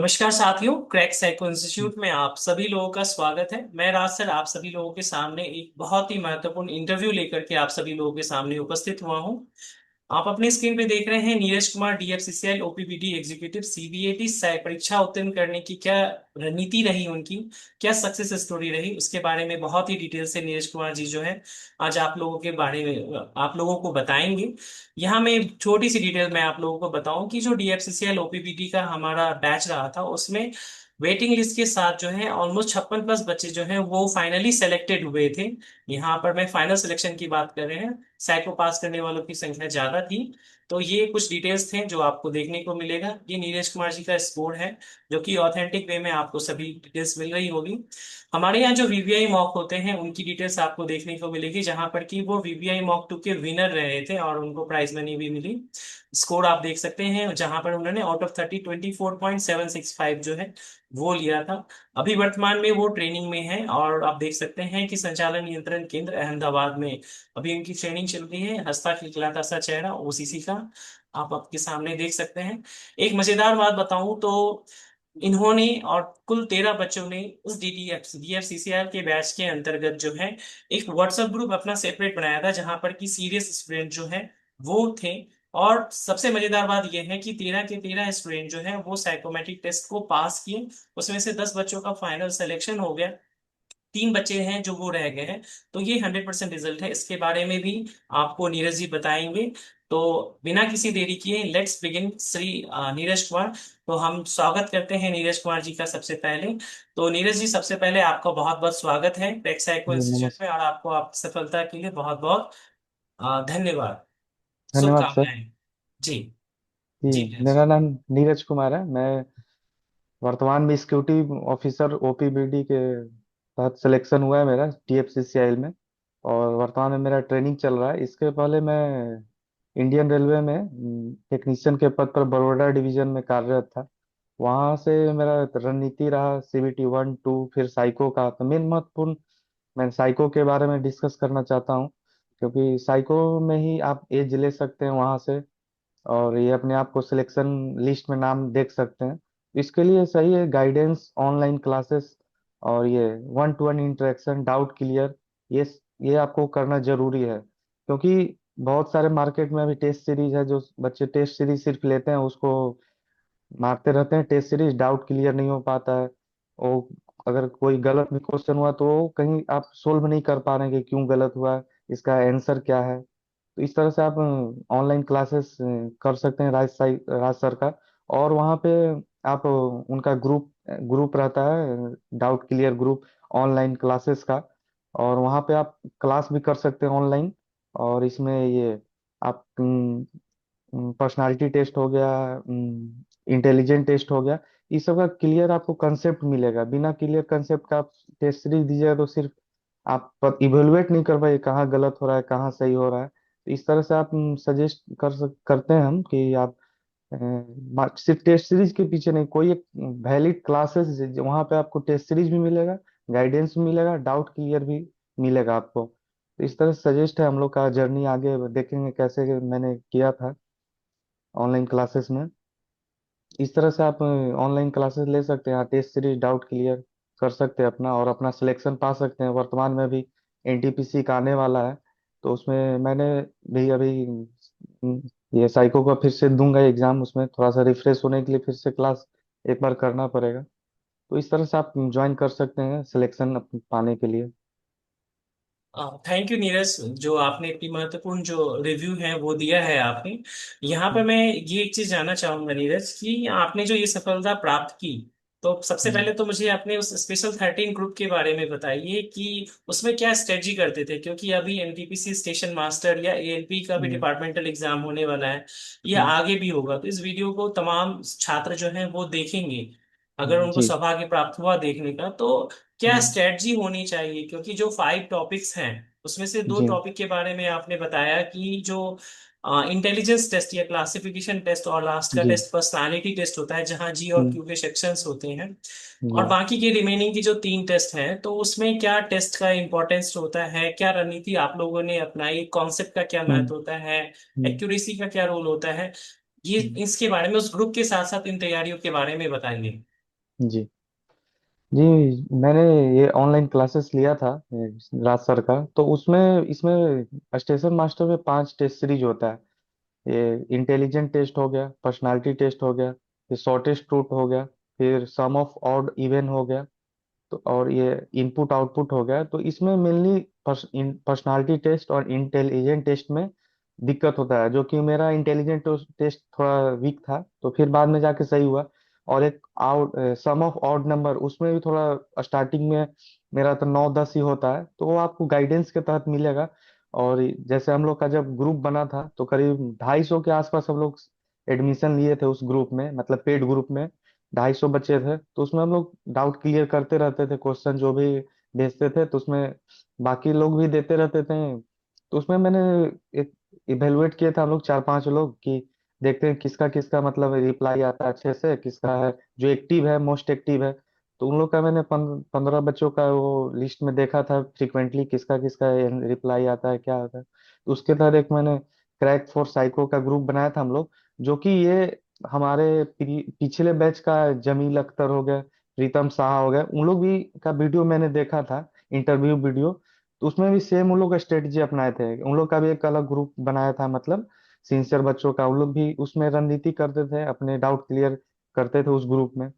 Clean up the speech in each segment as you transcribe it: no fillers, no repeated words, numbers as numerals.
नमस्कार साथियों, crack psycho institute में आप सभी लोगों का स्वागत है। मैं राज सर आप सभी लोगों के सामने एक बहुत ही महत्वपूर्ण इंटरव्यू लेकर के आप सभी लोगों के सामने उपस्थित हुआ हूं। आप अपनी स्क्रीन पे देख रहे हैं Neeraj Kumar, DFCCL OPBD executive, CBAT परीक्षा उत्तीर्ण करने की क्या रणनीति रही उनकी, क्या सक्सेस स्टोरी रही, उसके बारे में बहुत ही डिटेल से नीरज कुमार जी जो है आज आप लोगों के बारे में आप लोगों को बताएंगे। यहाँ मैं छोटी सी डिटेल मैं आप लोगों को बताऊं कि जो डीएफसीसीएल ओपीबीडी का हमारा बैच रहा था उसमें वेटिंग लिस्ट के साथ जो है ऑलमोस्ट 56+ बच्चे जो हैं वो फाइनली सेलेक्टेड हुए थे। यहाँ पर मैं फाइनल सिलेक्शन की बात कर रहे हैं, साइको पास करने वालों की संख्या ज्यादा थी। तो ये कुछ डिटेल्स थे जो आपको देखने को मिलेगा। ये नीरज कुमार जी का स्कोर है जो कि ऑथेंटिक वे में आपको सभी डिटेल्स मिल रही होगी। हमारे यहाँ जो वीवीआई मॉक होते हैं उनकी डिटेल्स आपको देखने को मिलेगी, जहां पर कि वो वीवीआई मॉक 2 के विनर रहे थे और उनको प्राइज मनी भी मिली। स्कोर आप देख सकते हैं जहां पर उन्होंने आउट ऑफ 30 24.765 जो है वो लिया था। अभी वर्तमान में वो ट्रेनिंग में है और आप देख सकते हैं कि संचालन नियंत्रण केंद्र अहमदाबाद में अभी उनकी ट्रेनिंग चल रही है। हंसता खिलखिलाता सा चेहरा ओसीसी का आप आपके सामने देख सकते हैं। एक मजेदार बात बताऊं तो इन्होंने और कुल 13 बच्चों ने उस डीएफसीसीआर के बैच के अंतर्गत जो है एक व्हाट्सएप ग्रुप अपना सेपरेट बनाया था जहां पर कि सीरियस स्टूडेंट जो है वो थे। और सबसे मजेदार बात यह है कि 13 के 13 स्टूडेंट जो है वो साइकोमेट्रिक टेस्ट को पास किए। उसमें से 10 बच्चों का फाइनल सिलेक्शन हो गया, 3 बच्चे हैं जो वो रह गए हैं। तो ये 100% रिजल्ट है, इसके बारे में भी आपको नीरज जी बताएंगे। तो बिना किसी देरी किए लेट्स बिगिन श्री नीरज कुमार। तो हम स्वागत करते हैं नीरज कुमार जी का सबसे पहले। तो नीरज जी सबसे पहले आपका बहुत बहुत स्वागत है टेक साइको जी इंस्टीट्यूट नमस्कार। में और आपको आपकी सफलता के लिए बहुत बहुत धन्यवाद, धन्यवाद सर। शुभकामनाएं। जी। जी, जी नीरज मेरा जी। नाम नीरज कुमार है। मैं वर्तमान में सिक्योरिटी ऑफिसर ओपीबीडी के तहत सिलेक्शन हुआ है मेरा टीएफसीसीआई में। और वर्तमान में मेरा ट्रेनिंग चल रहा है। इसके पहले मैं इंडियन रेलवे में टेक्नीशियन के पद पर बड़ोड़ा डिवीजन में कार्यरत था। वहाँ से मेरा रणनीति रहा सीबीटी 1 2, फिर साइको का। तो मेन महत्वपूर्ण मैं साइको के बारे में डिस्कस करना चाहता हूँ, क्योंकि साइको में ही आप एज ले सकते हैं वहाँ से, और ये अपने आप को सिलेक्शन लिस्ट में नाम देख सकते हैं। इसके लिए सही है गाइडेंस, ऑनलाइन क्लासेस, और ये 1 to 1 इंटरेक्शन, डाउट क्लियर। ये ये आपको करना जरूरी है, क्योंकि बहुत सारे मार्केट में अभी टेस्ट सीरीज है, जो बच्चे टेस्ट सीरीज सिर्फ लेते हैं उसको मारते रहते हैं। टेस्ट सीरीज डाउट क्लियर नहीं हो पाता है। वो अगर कोई गलत भी क्वेश्चन हुआ तो वो कहीं आप सोल्व नहीं कर पा रहे हैं कि क्यों गलत हुआ है, इसका आंसर क्या है। तो इस तरह से आप ऑनलाइन क्लासेस कर सकते हैं राज सर का। और वहाँ पे आप उनका ग्रुप ग्रुप रहता है, doubt clear group, online classes का। और वहाँ पे आप क्लास भी कर सकते हैं ऑनलाइन। और इसमें ये आप पर्सनालिटी टेस्ट हो गया, इंटेलिजेंट टेस्ट हो गया, इस सब का क्लियर आपको कंसेप्ट मिलेगा। बिना क्लियर कंसेप्ट का आप टेस्ट सीरीज दीजिएगा तो सिर्फ आप इवेलुएट नहीं कर पाए कहाँ गलत हो रहा है कहाँ सही हो रहा है। तो इस तरह से आप सजेस्ट करते हैं हम कि आप सिर्फ टेस्ट सीरीज के पीछे नहीं, कोई एक वैलिड क्लासेस वहाँ पे आपको टेस्ट सीरीज भी मिलेगा, गाइडेंस भी मिलेगा, डाउट क्लियर भी मिलेगा आपको। तो इस तरह से सजेस्ट है हम लोग का जर्नी। आगे देखेंगे कैसे मैंने किया था ऑनलाइन क्लासेस में। इस तरह से आप ऑनलाइन क्लासेस ले सकते हैं, टेस्ट सीरीज डाउट क्लियर कर सकते हैं अपना, और अपना सिलेक्शन पा सकते हैं। वर्तमान में भी एनटीपीसी का आने वाला है, तो उसमें मैंने भी अभी ये साइको का फिर से दूंगा एग्जाम। उसमें थोड़ा सा रिफ्रेश होने के लिए फिर से क्लास एक बार करना पड़ेगा। तो इस तरह से आप ज्वाइन कर सकते हैं सिलेक्शन पाने के लिए। थैंक यू नीरज, जो आपने इतनी महत्वपूर्ण जो रिव्यू है वो दिया है आपने। यहाँ पे मैं ये एक चीज जानना चाहूंगा नीरज कि आपने जो ये सफलता प्राप्त की, तो सबसे हम्म, पहले तो मुझे अपने उस स्पेशल 13 ग्रुप के बारे में बताइए कि उसमें क्या स्ट्रेटजी करते थे, क्योंकि अभी एनटीपीसी स्टेशन मास्टर या एएलपी का भी हम्म, डिपार्टमेंटल एग्जाम होने वाला है, या हम्म, आगे भी होगा। तो इस वीडियो को तमाम छात्र जो हैं वो देखेंगे, अगर उनको जी, सौभाग्य प्राप्त हुआ देखने का तो क्या हम्म, स्ट्रेटजी होनी चाहिए। क्योंकि जो 5 टॉपिक्स हैं उसमें से 2 जी, टॉपिक के बारे में आपने बताया कि जो इंटेलिजेंस टेस्ट या क्लासिफिकेशन टेस्ट और लास्ट का जी, टेस्ट पर्सनालिटी टेस्ट होता है जहां जी और हम्म, क्यू के सेक्शंस होते हैं। और जी, बाकी के रिमेनिंग की जो 3 टेस्ट हैं तो उसमें क्या टेस्ट का इंपॉर्टेंस होता है, क्या रणनीति आप लोगों ने अपनाई, कॉन्सेप्ट का क्या हम्म, महत्व होता है, हम्म, एक्यूरेसी का क्या रोल होता है, ये हम्म। इसके बारे में उस ग्रुप के साथ साथ इन तैयारियों के बारे में बताइए। जी जी। मैंने ये ऑनलाइन क्लासेस लिया था राज सर का। तो उसमें इसमें स्टेशन मास्टर में 5 टेस्ट सीरीज होता है। ये इंटेलिजेंट टेस्ट हो गया, पर्सनालिटी टेस्ट हो गया, फिर शॉर्टेस्ट ट्रूथ हो गया, फिर सम ऑफ ऑड इवन हो गया, तो और ये इनपुट आउटपुट हो गया। तो इसमें मेनली पर्सनालिटी टेस्ट और इंटेलिजेंट टेस्ट में दिक्कत होता है, जो कि मेरा इंटेलिजेंट टेस्ट थोड़ा वीक था, तो फिर बाद में जाके सही हुआ। और एक out sum of odd number, उसमें भी थोड़ा स्टार्टिंग में मेरा तो 9-10 ही होता है, तो वो आपको गाइडेंस के तहत मिलेगा। और जैसे हम लोग का जब ग्रुप बना था तो करीब 250 के आसपास हम लोग एडमिशन लिए थे उस ग्रुप में, मतलब पेड ग्रुप में। 250 बच्चे थे, तो उसमें हम लोग डाउट क्लियर करते रहते थे, क्वेश्चन जो भी भेजते थे तो उसमें बाकी लोग भी देते रहते थे। तो उसमें मैंने एक इवेलुएट किए थे हम लोग 4-5 लोग कि देखते हैं किसका किसका मतलब रिप्लाई आता है अच्छे से, किसका है जो एक्टिव है, मोस्ट एक्टिव है। तो उन लोग का मैंने 15 बच्चों का वो लिस्ट में देखा था फ्रिक्वेंटली किसका किसका रिप्लाई आता है, क्या आता है। तो उसके तहत एक मैंने क्रैक फॉर साइको का ग्रुप बनाया था हम लोग, जो कि ये हमारे पिछले बैच का जमील अख्तर हो गया, प्रीतम शाह हो गया, उन लोग भी का वीडियो मैंने देखा था, इंटरव्यू वीडियो। तो उसमें भी सेम उन लोग का स्ट्रेटजी अपनाए थे, उन लोग का भी एक अलग ग्रुप बनाया था, मतलब सिंसियर बच्चों का। उन लोग भी उसमें रणनीति करते थे, अपने डाउट क्लियर करते थे उस ग्रुप में।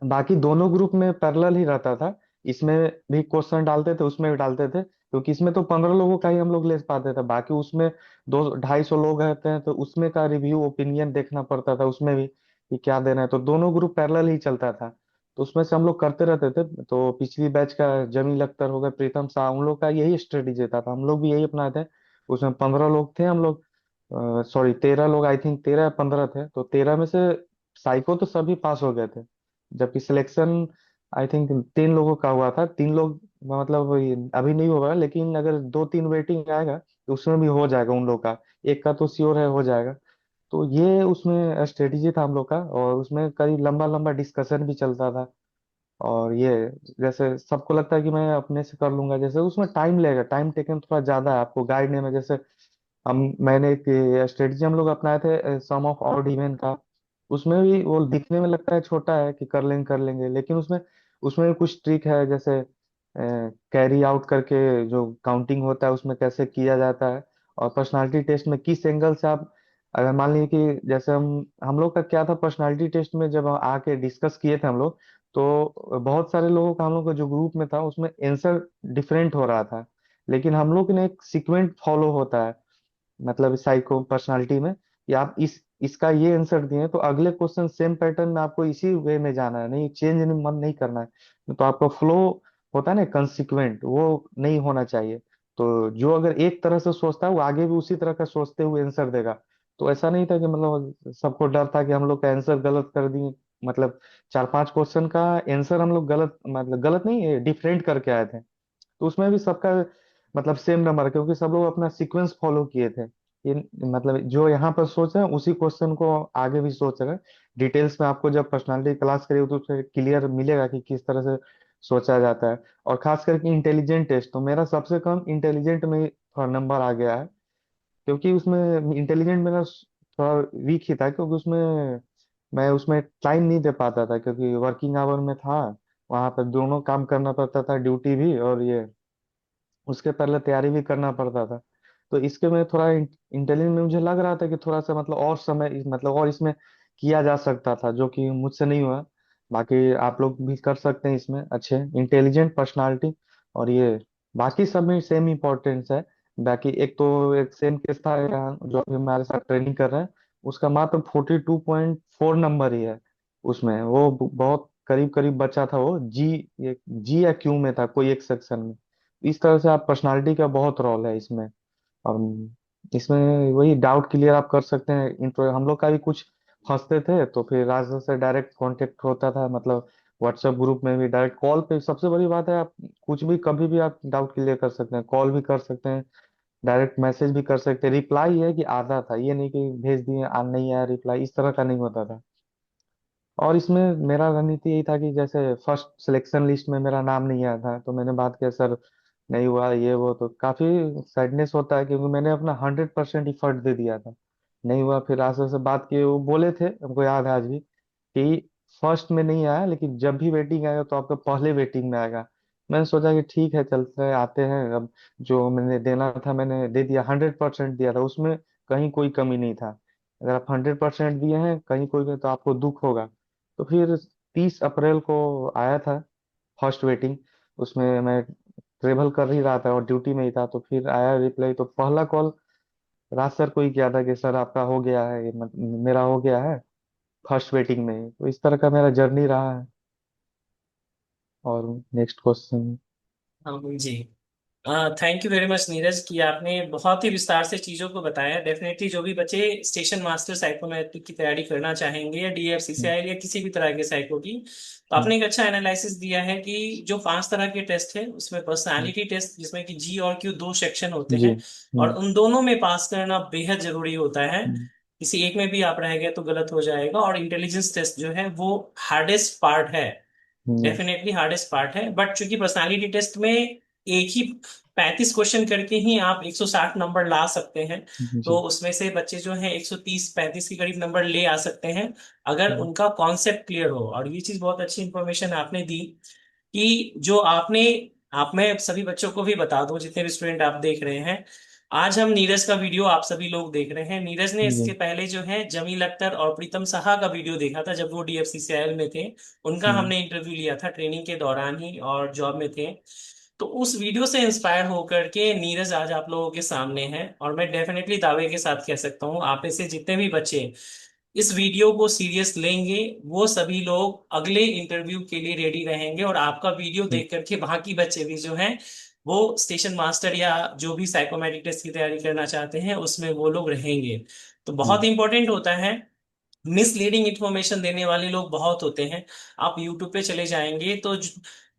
बाकी दोनों ग्रुप में पैरेलल ही रहता था, इसमें भी क्वेश्चन डालते थे, उसमें भी डालते थे, क्योंकि इसमें तो 15 लोगों का ही हम लोग ले पाते थे। बाकी उसमें 200-250 लोग रहते हैं, तो उसमें का रिव्यू ओपिनियन देखना पड़ता था उसमें भी कि क्या देना है। तो दोनों ग्रुप पैरेलल ही चलता था, तो उसमें से हम लोग करते रहते थे। तो पिछली बैच का जमील अख्तर हो गया, प्रीतम शाह, उन लोग का यही स्ट्रेटेजी था, हम लोग भी यही अपनाए थे। उसमें 15 लोग थे हम लोग, सॉरी 13 लोग, आई थिंक 13 या 15 थे। तो 13 में से साइको तो सभी पास हो गए थे, जबकि सिलेक्शन आई थिंक 3 लोगों का हुआ था। 3 लोग मतलब ये अभी नहीं होगा, लेकिन अगर 2-3 वेटिंग आएगा तो उसमें भी हो जाएगा उन लोग का। एक का तो श्योर है हो जाएगा। तो ये उसमें स्ट्रेटेजी था हम लोग का, और उसमें कई लंबा लंबा डिस्कशन भी चलता था। और ये जैसे सबको लगता है कि मैं अपने से कर लूंगा, जैसे उसमें टाइम लगेगा, टाइम टेकन थोड़ा ज्यादा है आपको गाइड में। जैसे हम मैंने एक स्ट्रेटजी हम लोग अपनाए थे सम ऑफ ऑड इवन का। उसमें भी वो दिखने में लगता है छोटा है कि कर लेंगे, लेकिन उसमें उसमें भी कुछ ट्रिक है, जैसे कैरी आउट करके जो काउंटिंग होता है उसमें कैसे किया जाता है। और पर्सनालिटी टेस्ट में किस एंगल से आप, अगर मान लीजिए कि जैसे हम लोग का क्या था पर्सनालिटी टेस्ट में, जब आके डिस्कस किए थे हम लोग, तो बहुत सारे लोगों का हम लोग का जो ग्रुप में था उसमें आंसर डिफरेंट हो रहा था। लेकिन हम लोग ने एक सीक्वेंट फॉलो होता है, मतलब साइको पर्सनालिटी में, कि आप इसका ये आंसर दिए तो अगले क्वेश्चन सेम पैटर्न में आपको इसी वे में जाना है, नहीं चेंज नहीं, मन नहीं करना है। तो आपका फ्लो होता है ना कंसिक्वेंट, वो नहीं होना चाहिए। तो जो अगर एक तरह से सोचता है वो आगे भी उसी तरह का सोचते हुए आंसर देगा। तो ऐसा नहीं था कि मतलब सबको डर था कि हम लोग का आंसर गलत कर दिए, मतलब 4-5 क्वेश्चन का आंसर हम लोग गलत, मतलब गलत नहीं डिफरेंट करके आए थे। तो उसमें भी सबका मतलब सेम नंबर, क्योंकि सब लोग अपना सीक्वेंस फॉलो किए थे। ये मतलब जो यहाँ पर सोच रहे हैं उसी क्वेश्चन को आगे भी सोच रहे हैं। डिटेल्स में आपको जब पर्सनालिटी क्लास करिए तो उससे क्लियर मिलेगा कि किस तरह से सोचा जाता है। और खास करके इंटेलिजेंट टेस्ट, तो मेरा सबसे कम इंटेलिजेंट में थोड़ा नंबर आ गया है, क्योंकि उसमें इंटेलिजेंट मेरा थोड़ा वीक ही था, क्योंकि उसमें मैं उसमें टाइम नहीं दे पाता था, क्योंकि वर्किंग आवर में था, वहां पर दोनों काम करना पड़ता था, ड्यूटी भी और ये उसके पहले तैयारी भी करना पड़ता था। तो इसके में थोड़ा इंटेलिजेंट में मुझे लग रहा था कि थोड़ा सा मतलब और समय, मतलब और इसमें किया जा सकता था, जो कि मुझसे नहीं हुआ। बाकी आप लोग भी कर सकते हैं इसमें अच्छे, इंटेलिजेंट पर्सनालिटी और ये बाकी सब में सेम इम्पोर्टेंस है। बाकी एक तो एक सेम केस था यहाँ जो अभी हमारे साथ ट्रेनिंग कर रहे हैं, उसका मात्र 42.4 नंबर ही है। उसमें वो बहुत करीब करीब बचा था, वो जी या क्यू में था कोई एक सेक्शन में। इस तरह से आप पर्सनालिटी का बहुत रोल है इसमें। और इसमें वही डाउट क्लियर आप कर सकते हैं। इंट्रो हम लोग का भी कुछ फंसते थे तो फिर राजा से डायरेक्ट कांटेक्ट होता था, मतलब व्हाट्सएप ग्रुप में भी डायरेक्ट कॉल पे। सबसे बड़ी बात है आप कुछ भी कभी भी आप डाउट क्लियर कर सकते हैं, कॉल भी कर सकते हैं, डायरेक्ट मैसेज भी कर सकते हैं। रिप्लाई है कि आधा था, ये नहीं कि भेज दिए नहीं आया रिप्लाई, इस तरह का नहीं होता था। और इसमें मेरा रणनीति यही था कि जैसे फर्स्ट सिलेक्शन लिस्ट में मेरा नाम नहीं आया था, तो मैंने बात किया सर नहीं हुआ ये वो, तो काफी सैडनेस होता है, क्योंकि मैंने अपना 100% इफर्ट दे दिया था, नहीं हुआ। फिर आशा से बात किए, वो बोले थे, हमको याद है आज भी, कि फर्स्ट में नहीं आया, लेकिन जब भी वेटिंग आएगा तो आपका पहले वेटिंग में आएगा। मैंने सोचा कि ठीक है, चलते हैं, आते हैं। अब जो मैंने देना था मैंने दे दिया, 100% दिया था उसमें, कहीं कोई कमी नहीं था। अगर आप 100% दिए हैं कहीं कोई में, तो आपको दुख होगा। तो फिर 30 अप्रैल को आया था फर्स्ट वेटिंग। उसमें मैं ट्रेवल कर ही रहा था और ड्यूटी में ही था, तो फिर आया रिप्लाई। तो पहला कॉल राज सर को ही किया था कि सर आपका हो गया है, मेरा हो गया है फर्स्ट वेटिंग में ही। तो इस तरह का मेरा जर्नी रहा है। और नेक्स्ट क्वेश्चन। हाँ जी। Thank you very much Neeraj कि आपने बहुत ही विस्तार से चीज़ों को बताया। डेफिनेटली जो भी बच्चे स्टेशन मास्टर साइकोमेट्रिक की तैयारी करना चाहेंगे या डीएफसीसीआई या किसी भी तरह के साइको की, तो आपने एक अच्छा एनालिसिस दिया है कि जो 5 तरह के टेस्ट है उसमें पर्सनालिटी टेस्ट जिसमें कि जी और क्यू दो सेक्शन होते जी। हैं, और उन दोनों में पास करना बेहद जरूरी होता है। हम्म, किसी एक में भी आप रह गए तो गलत हो जाएगा। और इंटेलिजेंस टेस्ट जो है वो हार्डेस्ट पार्ट है, जी। डेफिनेटली हार्डेस्ट पार्ट है। बट चूंकि पर्सनालिटी टेस्ट में एक ही 35 क्वेश्चन करके ही आप 160 नंबर ला सकते हैं, तो जी। उसमें से बच्चे जो हैं 130-35 के करीब नंबर ले आ सकते हैं अगर हम्म, उनका कॉन्सेप्ट क्लियर हो। और ये चीज बहुत अच्छी इंफॉर्मेशन आपने दी कि जो आपने, आप, मैं सभी बच्चों को भी बता दूं जितने भी स्टूडेंट आप देख रहे हैं, आज हम नीरज का वीडियो आप सभी लोग देख रहे हैं। नीरज ने इसके जी। पहले जो है जमील अख्तर और प्रीतम साहा का वीडियो देखा था जब वो डीएफसीसीआई में थे। उनका हम्म, हमने इंटरव्यू लिया था ट्रेनिंग के दौरान ही और जॉब में थे। तो उस वीडियो से इंस्पायर होकर के नीरज आज आप लोगों के सामने है। और मैं डेफिनेटली दावे के साथ कह सकता हूँ आप में से जितने भी बच्चे इस वीडियो को सीरियस लेंगे वो सभी लोग अगले इंटरव्यू के लिए रेडी रहेंगे। और आपका वीडियो हम्म, देख करके बाकी बच्चे भी जो हैं वो स्टेशन मास्टर या जो भी साइकोमेट्रिक टेस्ट की तैयारी करना चाहते हैं उसमें वो लोग रहेंगे। तो बहुत हम्म, इंपॉर्टेंट होता है। मिसलीडिंग इंफॉर्मेशन देने वाले लोग बहुत होते हैं। आप यूट्यूब पे चले जाएंगे तो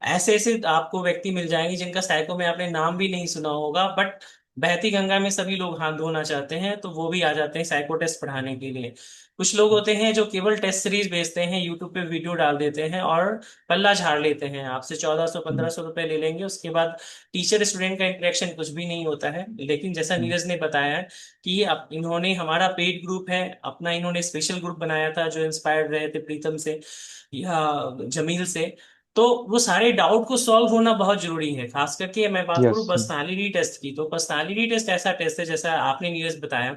ऐसे ऐसे आपको व्यक्ति मिल जाएंगे जिनका साइको में आपने नाम भी नहीं सुना होगा, बट बहती गंगा में सभी लोग हाथ धोना चाहते हैं तो वो भी आ जाते हैं साइको टेस्ट पढ़ाने के लिए। कुछ लोग होते हैं जो केवल टेस्ट सीरीज भेजते हैं, यूट्यूब पे वीडियो डाल देते हैं और पल्ला झाड़ लेते हैं, आपसे 1400 हम्म, 1500 रुपए ले लेंगे। उसके बाद टीचर स्टूडेंट का इंटरेक्शन कुछ भी नहीं होता है। लेकिन जैसा हम्म, नीरज ने बताया कि अब इन्होंने हमारा पेड ग्रुप है अपना, इन्होंने स्पेशल ग्रुप बनाया था जो इंस्पायर्ड रहे थे प्रीतम से या जमील से। तो वो सारे डाउट को सॉल्व होना बहुत जरूरी है। खास करके मैं बात करूं यस। पर्सनालिटी टेस्ट की, तो पर्सनालिटी टेस्ट ऐसा टेस्ट है जैसा आपने नीरज बताया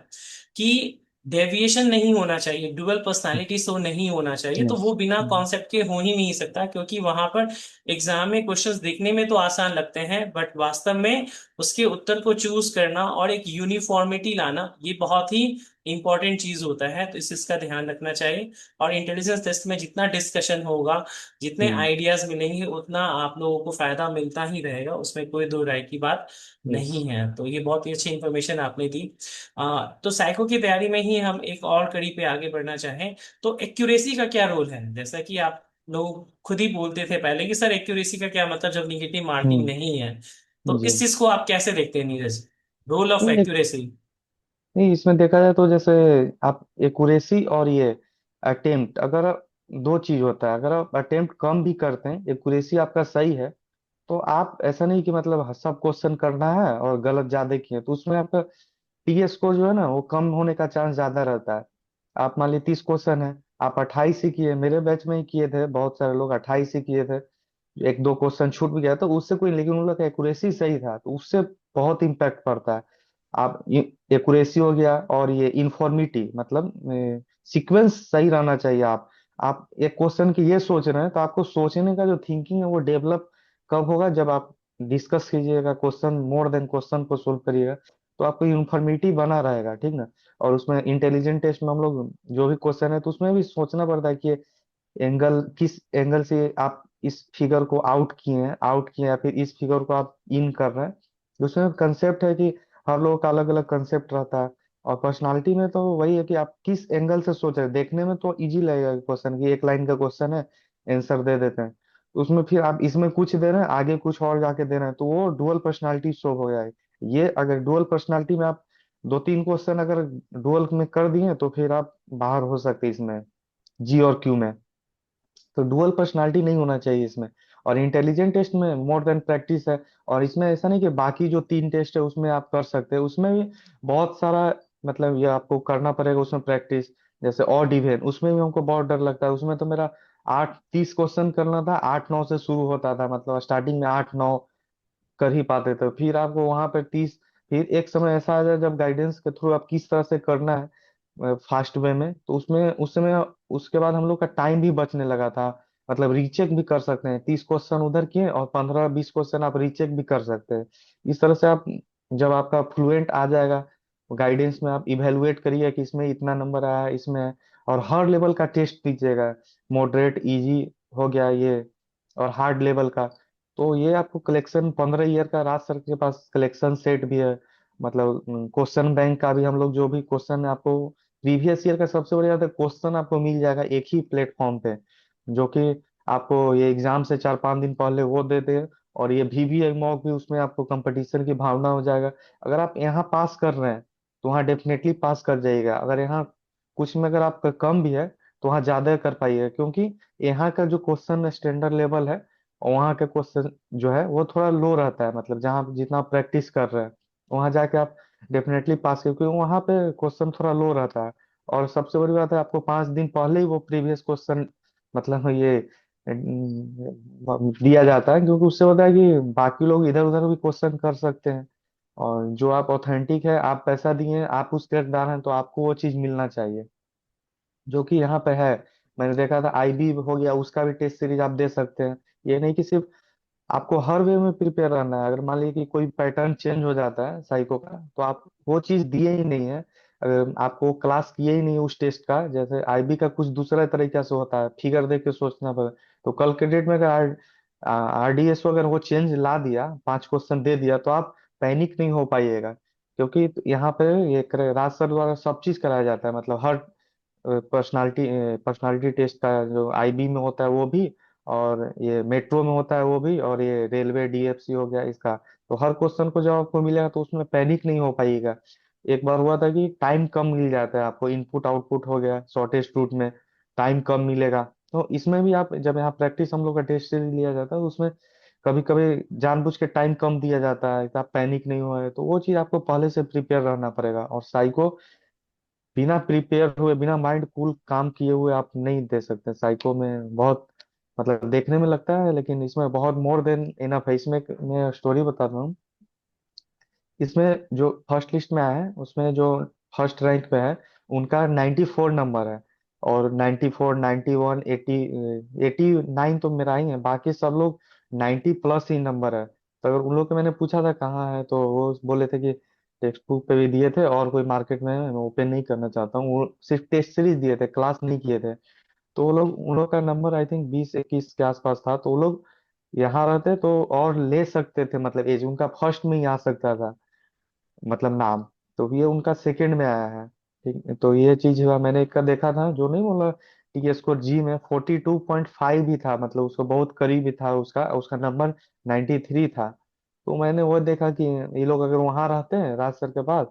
कि डेविएशन नहीं होना चाहिए, डुअल पर्सनालिटी शो नहीं होना चाहिए। तो यस। वो बिना कॉन्सेप्ट के हो ही नहीं सकता, क्योंकि वहां पर एग्जाम में क्वेश्चंस देखने में तो आसान लगते हैं बट वास्तव में उसके उत्तर को चूज करना और एक यूनिफॉर्मिटी लाना ये बहुत ही इंपॉर्टेंट चीज होता है। तो इस चीज का ध्यान रखना चाहिए। और इंटेलिजेंस टेस्ट में जितना डिस्कशन होगा, जितने हम्म। आइडियाज मिलेंगे, उतना आप लोगों को फायदा मिलता ही रहेगा, उसमें कोई दो राय की बात यस। नहीं है। तो ये बहुत ही अच्छी इंफॉर्मेशन आपने दी। तो साइको की तैयारी में ही हम एक और कड़ी पे आगे बढ़ना चाहें तो एक्यूरेसी का क्या रोल है। जैसा कि आप लोग खुद ही बोलते थे पहले कि सर एक्यूरेसी का क्या मतलब जब निगेटिव मार्किंग हम्म। नहीं है, तो जी। इस चीज को आप कैसे देखते हैं नीरज, रोल ऑफ नहीं, एक्यूरेसी। नहीं, इसमें देखा जाए तो जैसे आप एक्यूरेसी और ये अटेम्प्ट, अगर दो चीज होता है, अगर आप अटेम्प्ट कम भी करते हैं, एक्यूरेसी आपका सही है, तो आप ऐसा नहीं कि मतलब सब क्वेश्चन करना है और गलत ज्यादा किए तो उसमें आपका टी स्कोर जो है ना वो कम होने का चांस ज्यादा रहता है। आप मान लीजिए 30 क्वेश्चन है, आप 28 ही किए, मेरे बैच में ही किए थे बहुत सारे लोग, 28 ही किए थे। एक दो क्वेश्चन छूट भी गया तो उससे कोई, लेकिन उन लोग का एक्यूरेसी सही था तो उससे बहुत इम्पैक्ट पड़ता है। आप एक्यूरेसी हो गया और ये इन्फॉर्मिटी, मतलब सीक्वेंस सही रहना चाहिए। आप एक क्वेश्चन की ये सोच रहे हैं तो आपको सोचने का जो थिंकिंग है वो डेवलप कब होगा, जब आप डिस्कस कीजिएगा क्वेश्चन, मोर देन क्वेश्चन को सोल्व करिएगा, तो आपको यूनिफॉर्मिटी बना रहेगा, ठीक ना। और उसमें इंटेलिजेंट टेस्ट में हम लोग जो भी क्वेश्चन है तो उसमें भी सोचना पड़ता है कि एंगल किस एंगल से आप इस फिगर को आउट किए या फिर इस फिगर को आप इन कर रहे हैं। तो उसमें कंसेप्ट है कि हर लोगों का अलग अलग कंसेप्ट रहता है। और पर्सनालिटी में तो वही है कि आप किस एंगल से सोच रहे हैं। देखने में तो इजी लगेगा क्वेश्चन, की एक लाइन का क्वेश्चन है, आंसर दे देते हैं। तो उसमें फिर आप इसमें कुछ दे रहे हैं, आगे कुछ और जाके दे रहे हैं, तो वो डुअल पर्सनालिटी शो हो जाए। ये अगर डुअल पर्सनालिटी में आप दो तीन क्वेश्चन अगर डुअल में कर दिए तो फिर आप बाहर हो सकते हैं इसमें, जी और क्यू में। तो डुअल पर्सनालिटी नहीं होना चाहिए इसमें। और इंटेलिजेंट टेस्ट में मोर देन प्रैक्टिस है। और इसमें ऐसा नहीं कि बाकी जो 3 टेस्ट है उसमें आप कर सकते हैं, उसमें भी बहुत सारा, मतलब ये आपको करना पड़ेगा उसमें प्रैक्टिस। जैसे और डिवीजन, उसमें भी हमको बहुत डर लगता है। उसमें तो मेरा आठ 30 क्वेश्चन करना था, 8 9 से शुरू होता था, मतलब स्टार्टिंग में 8 9 कर ही पाते थे। फिर आपको वहां पे 30, फिर एक समय ऐसा आ जाए जब गाइडेंस के थ्रू आप किस तरह से करना है फास्ट वे में, तो उसमें उस समय उसके बाद हम लोग का टाइम भी बचने लगा था। मतलब रीचेक भी कर सकते हैं, 30 क्वेश्चन उधर किए और 15 20 क्वेश्चन आप रीचेक भी कर सकते हैं। इस तरह से आप, जब आपका फ्लुएंट आ जाएगा गाइडेंस में, आप इवेलुएट करिए कि इसमें इतना नंबर आया है, इसमें है। और हर लेवल का टेस्ट दीजिएगा, मॉडरेट, इजी हो गया ये, और हार्ड लेवल का। तो ये आपको कलेक्शन 15 ईयर का राज सर के पास कलेक्शन सेट भी है। मतलब क्वेश्चन बैंक का भी हम लोग जो भी क्वेश्चन आपको प्रीवियस ईयर का सबसे बढ़िया क्वेश्चन आपको मिल जाएगा एक ही प्लेटफॉर्म पे, जो कि आपको ये एग्जाम से 4 5 दिन पहले वो देते हैं। और ये VVI मॉक भी, उसमें आपको कंपटीशन की भावना हो जाएगा। अगर आप यहाँ पास कर रहे हैं तो वहाँ डेफिनेटली पास कर जाइएगा। अगर यहाँ कुछ में अगर आपका कम भी है तो वहाँ ज्यादा कर पाइएगा, क्योंकि यहाँ का जो क्वेश्चन स्टैंडर्ड लेवल है और वहाँ का क्वेश्चन जो है वो थोड़ा लो रहता है। मतलब जहाँ आप जितना प्रैक्टिस कर रहे हैं वहाँ जाके आप डेफिनेटली पास कर, क्योंकि वहाँ पे क्वेश्चन थोड़ा लो रहता है। और सबसे बड़ी बात है, आपको 5 दिन पहले ही वो प्रीवियस क्वेश्चन, मतलब ये दिया जाता है, क्योंकि उससे होता है कि बाकी लोग इधर उधर भी क्वेश्चन कर सकते हैं। और जो आप ऑथेंटिक है, आप पैसा दिए, आप उस किरदार हैं, तो आपको वो चीज मिलना चाहिए, जो कि यहाँ पे है। मैंने देखा था IB हो गया, उसका भी टेस्ट सीरीज आप दे सकते हैं। ये नहीं कि सिर्फ आपको हर वे में प्रिपेयर रहना है। अगर मान लीजिए कि कोई पैटर्न चेंज हो जाता है साइको का, तो आप वो चीज दिए ही नहीं है, अगर आपको क्लास किए ही नहीं उस टेस्ट का। जैसे IB का कुछ दूसरा तरीका से होता है, फिगर देख के सोचना पड़े। तो कल के डेट में अगर RDSO अगर वो चेंज ला दिया, 5 क्वेश्चन दे दिया, तो आप पैनिक नहीं हो पाइएगा। क्योंकि यहाँ पे ये राज सर द्वारा सब चीज कराया जाता है। मतलब हर पर्सनालिटी पर्सनालिटी टेस्ट का जो IB में होता है वो भी, और ये मेट्रो में होता है वो भी, और ये रेलवे DFC हो गया इसका। तो हर क्वेश्चन को जब आपको मिलेगा तो उसमें पैनिक नहीं हो पाइएगा। एक बार हुआ था कि टाइम कम मिल जाता है आपको, इनपुट आउटपुट हो गया शॉर्टेस्ट रूट में, टाइम कम मिलेगा। तो इसमें भी आप, जब यहाँ प्रैक्टिस हम लोग का टेस्ट सीरीज लिया जाता है, तो उसमें कभी कभी जानबूझ के टाइम कम दिया जाता है कि आप पैनिक नहीं हुए। तो वो चीज आपको पहले से प्रिपेयर रहना पड़ेगा। और साइको बिना प्रिपेयर हुए, बिना माइंड कूल काम किए हुए आप नहीं दे सकते। साइको में बहुत, मतलब देखने में लगता है लेकिन इसमें बहुत मोर देन इनफ है। इसमें मैं स्टोरी बताता हूँ। इसमें जो फर्स्ट लिस्ट में आया है, उसमें जो फर्स्ट रैंक पे है, उनका 94 नंबर है। और 94, 91, 89 तो मेरा ही है, बाकी सब लोग 90 प्लस ही नंबर है। तो अगर उन लोग को मैंने पूछा था कहाँ है, तो वो बोले थे कि टेक्स्ट बुक पे भी दिए थे, और कोई मार्केट में मैं ओपन नहीं करना चाहता हूँ। वो सिर्फ टेस्ट सीरीज दिए थे, क्लास नहीं किए थे। तो वो लोग, उन लोग का नंबर आई थिंक 20 21 के आसपास था। तो वो लोग यहाँ रहते तो और ले सकते थे, मतलब एज उनका फर्स्ट में ही आ सकता था, मतलब नाम। तो ये उनका सेकंड में आया है। ठीक, तो ये चीज हुआ। मैंने एक का देखा था, जो नहीं बोला, टी स्कोर जी में 42.5 भी था, मतलब उसको बहुत करीब ही था, उसका उसका नंबर 93 था। तो मैंने वो देखा कि ये लोग अगर वहां रहते हैं राज सर के पास,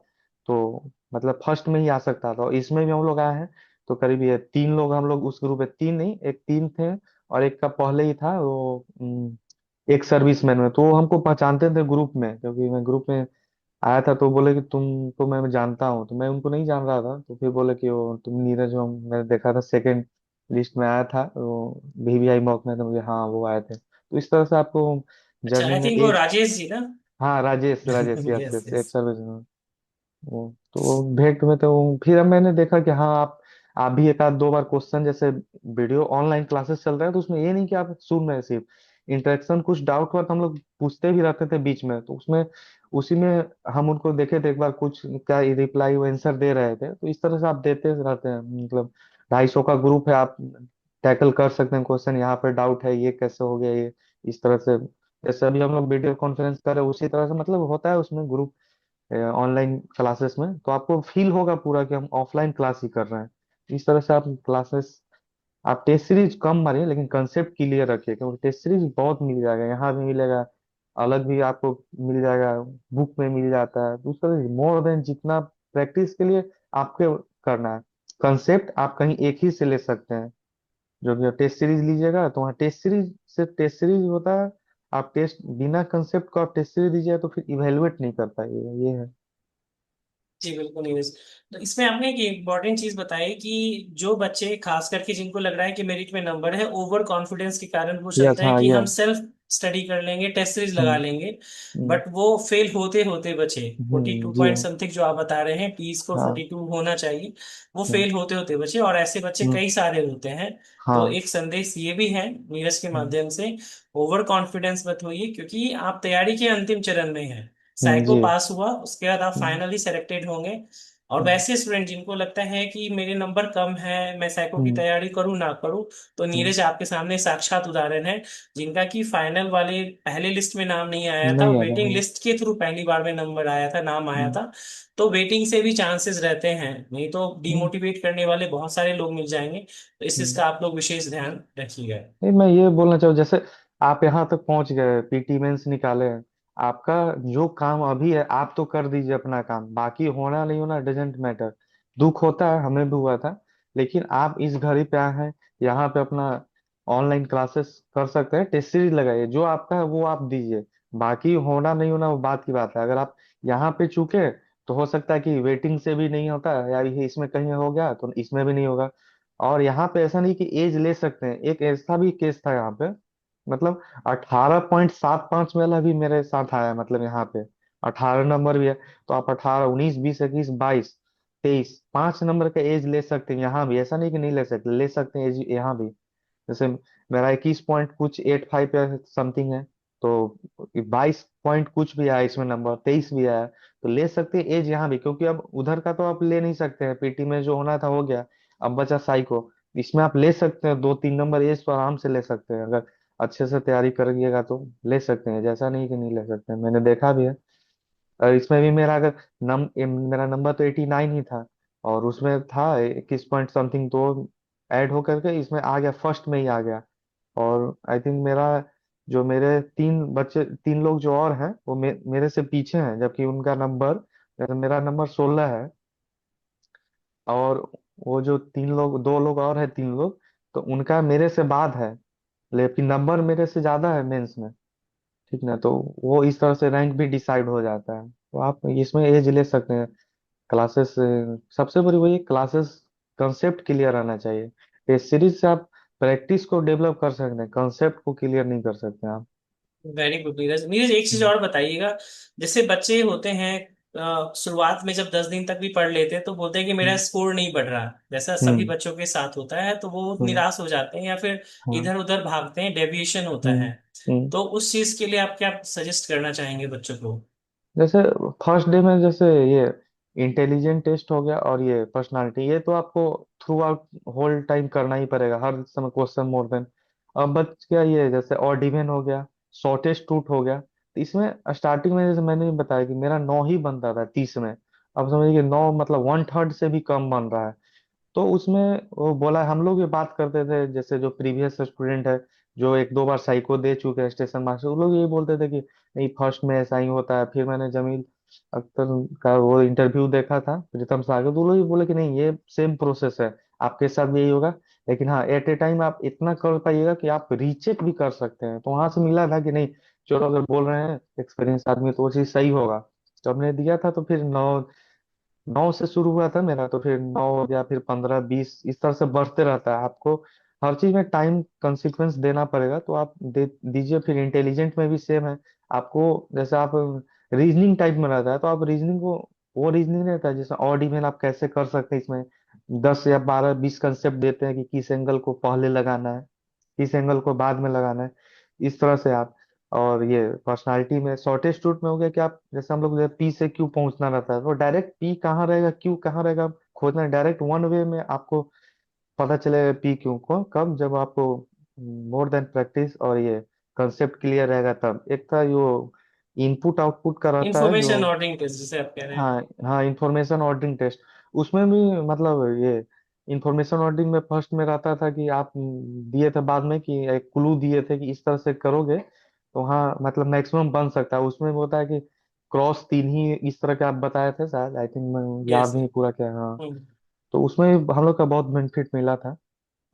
तो मतलब फर्स्ट में ही आ सकता था। और इसमें भी हम लोग आए हैं, तो करीब ये 3 लोग हम लोग उस ग्रुप में, तीन नहीं, एक तीन थे, और एक का पहले ही था वो, एक सर्विसमैन में। तो वो हमको पहचानते थे ग्रुप में, क्योंकि मैं ग्रुप में आया था। तो बोले कि तुमको मैं जानता हूँ। तो मैं उनको नहीं जान रहा था। तो फिर बोले कि वो तुम नीरज हो, मैंने देखा था सेकंड लिस्ट में आया था वो VVI मॉक में। तो मुझे, हाँ वो आए थे। तो इस तरह से आपको अच्छा, जर्नी आई में थिंक वो एक, राजेश जी ना। हाँ Rajesh, Rajesh, yes yes yes, yes. एक सर्विस में। वो तो भेंट में, तो फिर अब मैंने देखा कि हाँ आप भी एक आध दो बार क्वेश्चन, जैसे वीडियो ऑनलाइन क्लासेस चल रहा है, तो उसमें ये नहीं कि आप सुन रहे हैं सिर्फ, इंटरेक्शन, कुछ डाउट हुआ तो हम लोग पूछते भी रहते थे बीच में। तो उसमें उसी में हम उनको देखे थे एक बार, कुछ क्या रिप्लाई वो आंसर दे रहे थे। तो इस तरह से आप देते रहते हैं। मतलब 250 का ग्रुप है, आप टैकल कर सकते हैं क्वेश्चन, यहाँ पे डाउट है ये कैसे हो गया ये, इस तरह से। जैसे अभी हम लोग वीडियो कॉन्फ्रेंस कर रहे हैं, उसी तरह से मतलब होता है उसमें ग्रुप ऑनलाइन क्लासेस में। तो आपको फील होगा पूरा कि हम ऑफलाइन क्लास ही कर रहे हैं। इस तरह से आप क्लासेस, आप टेस्ट सीरीज कम मारिए लेकिन कंसेप्ट क्लियर रखिए, क्योंकि टेस्ट सीरीज बहुत मिल जाएगा, यहाँ भी मिलेगा, अलग भी आपको मिल जाएगा, बुक में मिल जाता है। तो उस तरह मोर देन जितना प्रैक्टिस के लिए आपके करना है, कंसेप्ट आप कहीं एक ही से ले सकते हैं। जो कि टेस्ट सीरीज लीजिएगा तो वहाँ टेस्ट सीरीज से टेस्ट सीरीज होता है। आप टेस्ट बिना कंसेप्ट को आप टेस्ट सीरीज दीजिए तो फिर इवेलुएट नहीं कर पाइएगा, ये है। जी बिल्कुल नीरज। तो इसमें आपने एक इम्पॉर्टेंट चीज बताई कि जो बच्चे खास करके जिनको लग रहा है कि मेरिट में नंबर है, ओवर कॉन्फिडेंस के कारण वो यस, चलते हैं हाँ, कि हम यस। सेल्फ स्टडी कर लेंगे, टेस्ट सीरीज लगा हम्म। लेंगे, हम्म। बट वो फेल होते होते बचे। 42 जी पॉइंट हाँ। समथिंग जो आप बता रहे हैं, पी स्कोर हाँ। 42 होना चाहिए, वो हम्म। फेल होते होते बचे, और ऐसे बच्चे हम्म। कई सारे होते हैं। तो हाँ। एक संदेश ये भी है नीरज के हम्म। माध्यम से, ओवर कॉन्फिडेंस मत होइए, क्योंकि आप तैयारी के अंतिम चरण में हैं। साइको जी। पास हुआ, उसके बाद आप हम्म। फाइनली सेलेक्टेड होंगे। और हम्म। वैसे स्टूडेंट जिनको लगता है कि मेरे नंबर कम है, मैं साइको की हम्म। तैयारी करूं ना करूं, तो हम्म। नीरज आपके सामने साक्षात उदाहरण है, जिनका कि फाइनल वाले पहले लिस्ट में नाम नहीं आया था, नहीं आता, वेटिंग हाँ। लिस्ट के थ्रू पहली बार में नंबर आया था, नाम आया हम्म। था। तो वेटिंग से भी चांसेस रहते हैं, नहीं तो हम्म। डिमोटिवेट करने वाले बहुत सारे लोग मिल जाएंगे। तो इस चीज हम्म। का आप लोग विशेष ध्यान रखिएगा। नहीं, मैं ये बोलना चाहूँ, जैसे आप यहाँ तक पहुंच गए, पीटी मेंस निकाले हैं, आपका जो काम अभी है आप तो कर दीजिए अपना काम, बाकी होना नहीं होना डजेंट मैटर। दुख होता है, हमें भी हुआ था, लेकिन आप इस घड़ी पे आए हैं, यहाँ पे अपना ऑनलाइन क्लासेस कर सकते हैं, टेस्ट सीरीज लगाइए, जो आपका है वो आप दीजिए। बाकी होना नहीं होना वो बात की बात है। अगर आप यहाँ पे चूके तो हो सकता है कि वेटिंग से भी नहीं होता, या ये इसमें कहीं हो गया तो इसमें भी नहीं होगा। और यहाँ पे ऐसा नहीं कि एज ले सकते हैं, एक ऐसा भी केस था यहाँ पे, मतलब 18.75 वाला भी मेरे साथ आया, मतलब यहाँ पे 18 नंबर भी है। तो आप 18, 19, 20, 21, 22, 23 5 नंबर का एज ले सकते हैं यहाँ भी, ऐसा नहीं कि नहीं ले सकते, ले सकते हैं एज यहाँ भी। जैसे मेरा 21 पॉइंट कुछ 85 या समथिंग है, तो 22 पॉइंट कुछ भी आया इसमें, नंबर 23 भी आया, तो ले सकते हैं एज यहाँ भी, क्योंकि अब उधर का तो आप ले नहीं सकते हैं, पीटी में जो होना था हो गया। अब बचा साइको, इसमें आप ले सकते हैं 2-3 नंबर एज तो आराम से ले सकते हैं, अगर अच्छे से तैयारी करिएगा तो ले सकते हैं, जैसा नहीं कि नहीं ले सकते हैं, मैंने देखा भी है। और इसमें भी मेरा अगर मेरा नंबर तो 89 ही था, और उसमें था 21 पॉइंट समथिंग, तो ऐड होकर के इसमें आ गया, फर्स्ट में ही आ गया। और आई थिंक मेरा जो मेरे 3 लोग जो और हैं वो मेरे से पीछे हैं, जबकि उनका नंबर, जैसे मेरा नंबर 16 है, और वो जो 3 लोग, 2 लोग और है, 3 लोग, तो उनका मेरे से बाद है, लेकिन नंबर मेरे से ज्यादा है मेंस में। ठीक ना, तो वो इस तरह से रैंक भी डिसाइड हो जाता है, तो आप इसमें एज ले सकते हैं। क्लासेस, सबसे बड़ी वही क्लासेस, कंसेप्ट क्लियर आना चाहिए। टेस्ट सीरीज से आप प्रैक्टिस को डेवलप कर सकते हैं, कंसेप्ट को क्लियर नहीं कर सकते आप। Very good Neeraj. नीरज एक चीज हम्म। और बताइएगा, जैसे बच्चे होते हैं, शुरुआत में जब 10 दिन तक भी पढ़ लेते हैं तो बोलते हैं कि मेरा हम्म। स्कोर नहीं बढ़ रहा, जैसा सभी हम्म। बच्चों के साथ होता है, तो वो हम्म। निराश हो जाते हैं या फिर हाँ। इधर उधर भागते हैं, डेविएशन होता हम्म। है। हम्म। तो उस चीज के लिए आप क्या सजेस्ट करना चाहेंगे बच्चों को? जैसे फर्स्ट डे में जैसे ये इंटेलिजेंट टेस्ट हो गया, और ये पर्सनालिटी, ये तो आपको थ्रू आउट होल टाइम करना ही पड़ेगा, हर समय क्वेश्चन मोर देन। अब बच गया ये जैसे ऑड इवन हो गया, शॉर्टेस्ट रूट हो गया, तो इसमें स्टार्टिंग में जैसे मैंने भी बताया कि मेरा 9 ही बनता था 30 में, अब समझिए 9 मतलब 1/3 से भी कम बन रहा है। तो उसमें वो बोला, हम लोग ये बात करते थे, जैसे जो प्रीवियस स्टूडेंट है, जो 1-2 बार साइको दे चुके हैं स्टेशन मास्टर, वो लोग यही बोलते थे कि नहीं, फर्स्ट में ऐसा ही होता है। फिर मैंने जमील अख्तर का वो इंटरव्यू देखा था, प्रीतम सागर, तो वो लोग ये बोले कि नहीं, ये सेम प्रोसेस है, आपके साथ भी यही होगा, लेकिन हाँ एट ए टाइम आप इतना कर पाइएगा कि आप रीचेक भी कर सकते हैं। तो वहां से मिला था कि नहीं, चलो अगर बोल रहे हैं एक्सपीरियंस आदमी तो वो चीज सही होगा। तो हमने दिया था, तो फिर 9 से शुरू हुआ था मेरा, तो फिर 9 हो गया, फिर 15, 20, इस तरह से बढ़ते रहता है। आपको हर चीज में टाइम कंसिक्वेंस देना पड़ेगा, तो आप दे दीजिए। फिर इंटेलिजेंट में भी सेम है, आपको जैसे आप रीजनिंग टाइप में रहता है, तो आप रीजनिंग को, वो रीजनिंग नहीं रहता है, जैसे ऑड इवन आप कैसे कर सकते हैं, इसमें 10 या 12, 20 कंसेप्ट देते हैं कि किस एंगल को पहले लगाना है, किस एंगल को बाद में लगाना है, इस तरह से आप। और ये पर्सनालिटी में शॉर्टेस्ट रूट में हो गया कि आप, जैसे हम लोग पी से क्यू पहुंचना रहता है, तो डायरेक्ट पी कहाँ रहेगा, क्यू कहाँ रहेगा, खोजना डायरेक्ट वन वे में आपको पता चलेगा पी क्यू को कब, जब आपको मोर देन प्रैक्टिस और ये कंसेप्ट क्लियर रहेगा तब। एक था जो इनपुट आउटपुट का रहता है जो, इंफॉर्मेशन ऑर्डरिंग टेस्ट जिसे आप कह रहे हैं। हाँ, हाँ, इंफॉर्मेशन ऑर्डरिंग टेस्ट, उसमें भी मतलब ये इंफॉर्मेशन ऑर्डरिंग में फर्स्ट में रहता था कि आप दिए थे बाद में कि एक क्लू दिए थे कि इस तरह से करोगे तो हाँ मतलब मैक्सिमम बन सकता है, उसमें भी होता है कि क्रॉस 3 ही इस तरह के आप बताए थे शायद, आई थिंक मैं याद यस। नहीं पूरा क्या, हाँ। हम्म। तो उसमें हम लोग का बहुत बेनिफिट मिला था।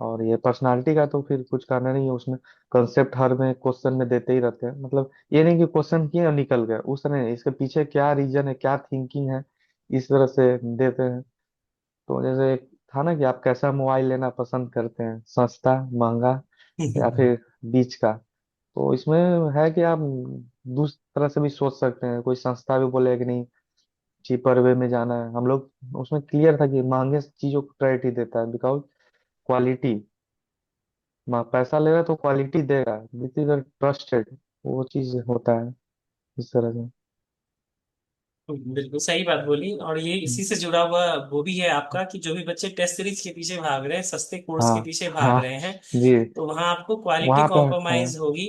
और ये पर्सनालिटी का तो फिर कुछ करना नहीं है, उसमें कंसेप्ट हर में क्वेश्चन में देते ही रहते हैं, मतलब ये नहीं कि क्वेश्चन किए और निकल गए, उस तरह नहीं, इसके पीछे क्या रीजन है, क्या थिंकिंग है, इस तरह से देते हैं। तो जैसे एक था ना कि आप कैसा मोबाइल लेना पसंद करते हैं, सस्ता, महंगा, या फिर बीच का। तो इसमें है कि आप दूसरी तरह से भी सोच सकते हैं, कोई संस्था भी बोले कि नहीं, चीपर वे में जाना है। हम लोग उसमें क्लियर था कि महंगे चीजों को प्रायोरिटी देता है, बिकॉज क्वालिटी, पैसा ले रहा है तो क्वालिटी देगा, दिस इज ट्रस्टेड, वो चीज होता है इस तरह से। बिल्कुल सही बात बोली। और ये हम्म, इसी से जुड़ा हुआ वो भी है आपका कि जो भी बच्चे टेस्ट सीरीज के पीछे भाग रहे हैं, सस्ते कोर्स हाँ के पीछे भाग हाँ रहे हैं, जी, तो वहां आपको क्वालिटी वहाँ पर हाँ। कॉम्प्रोमाइज होगी,